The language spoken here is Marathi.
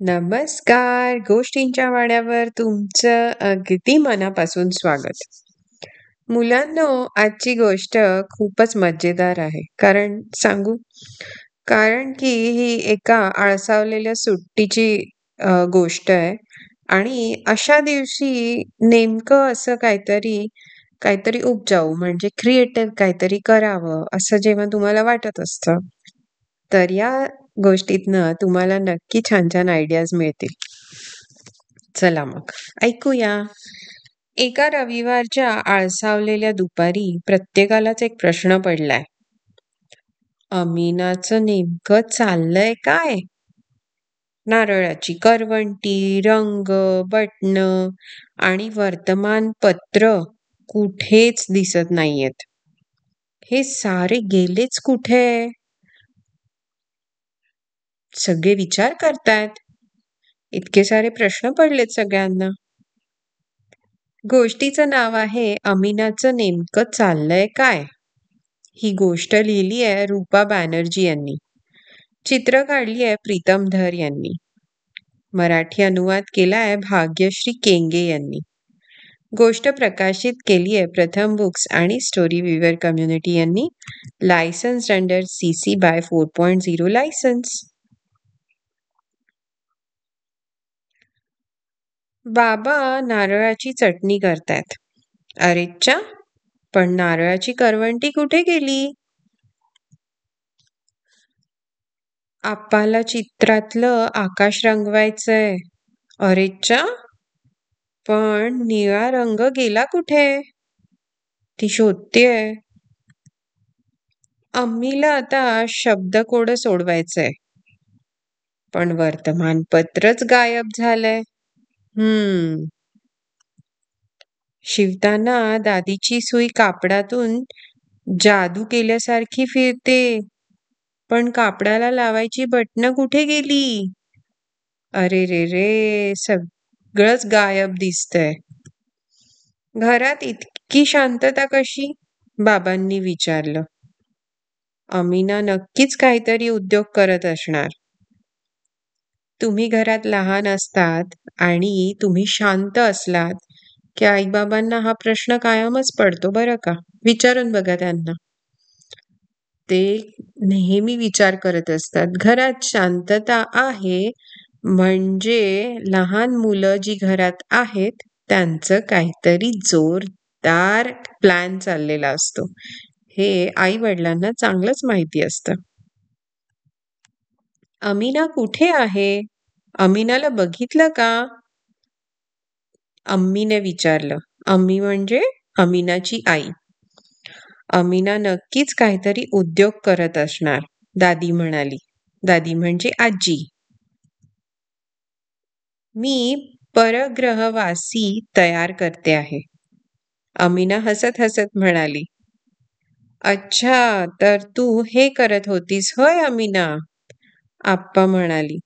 नमस्कार. गोष्टींच्या वाड्यावर तुमचं अगदी मनापासून स्वागत. मुलांनो, आजची गोष्ट खूपच मजेदार आहे. कारण सांगू? कारण की ही एका आळसावलेल्या सुट्टीची गोष्ट आहे आणि अशा दिवशी नेमकं असं काहीतरी काहीतरी उपजाऊ म्हणजे क्रिएटिव्ह काहीतरी करावं असं जेव्हा तुम्हाला वाटत असतं, तर या गोष्टीतनं तुम्हाला नक्की छान-छान आयडियाज मिळतील. चला मग ऐकूया. एका रविवारच्या आळसावलेल्या दुपारी प्रत्येकालाच एक प्रश्न पडलाय. अमीनाचं नेमकं चाललंय काय? नारळाची करवंटी, रंग, बटणं आणि वर्तमानपत्र कुठेच दिसत नाहीयेत. हे सारे गेलेच कुठे? सगळे विचार करतायत. इतके सारे प्रश्न पडलेत सगळ्यांना. गोष्टीचं नाव आहे अमीनाचं नेमकं चाललंय काय? ही गोष्ट लिहिली आहे रूपा बॅनर्जी यांनी. चित्र काढली आहे प्रीतम धर यांनी. मराठी अनुवाद केला आहे भाग्यश्री केंगे यांनी. गोष्ट प्रकाशित केली आहे प्रथम बुक्स आणि स्टोरी विवर कम्युनिटी यांनी. Licence under CC by 4.0 licence. बाबा नारळाची चटणी करतायत. अरेच्चा, पण नारळाची करवंटी कुठे गेली? आप्पाला चित्रातलं आकाश रंगवायचंय. अरेच्चा, पण निळा रंग गेला कुठे? ती शोधतेय. अम्मीला आता शब्दकोड सोडवायचंय. पण वर्तमानपत्रच गायब झालंय. शिवताना दादीची सुई कापडातून जादू केल्यासारखी फिरते. पण कापडाला लावायची बटणं कुठे गेली? अरे रे रे, सगळंच गायब दिसतंय. घरात इतकी शांतता कशी? बाबांनी विचारलं. अमीना नक्कीच काहीतरी उद्योग करत असणार. तुम्ही घरात लहान असतात आणि तुम्ही शांत असलात की आईबाबांना हा प्रश्न कायमच पडतो बरं का. विचारून बघा त्यांना. ते नेहमी विचार करत असतात. घरात शांतता आहे म्हणजे लहान मुलं जी घरात आहेत त्यांचं काहीतरी जोरदार प्लॅन चाललेला असतो. हे आई वडिलांना चांगलंच माहिती असतं. अमीना कुठे आहे? अमीनाला बघितलं का? अम्मीने विचारलं. अम्मी म्हणजे अमीनाची आई. अमीना नक्कीच काहीतरी उद्योग करत असणार, दादी म्हणाली. दादी म्हणजे आजी. मी परग्रहवासी तयार करते आहे. अमीना हसत हसत म्हणाली. अच्छा, तर तू हे करत होतीस होय अमीना? आप्पा म्हणाली.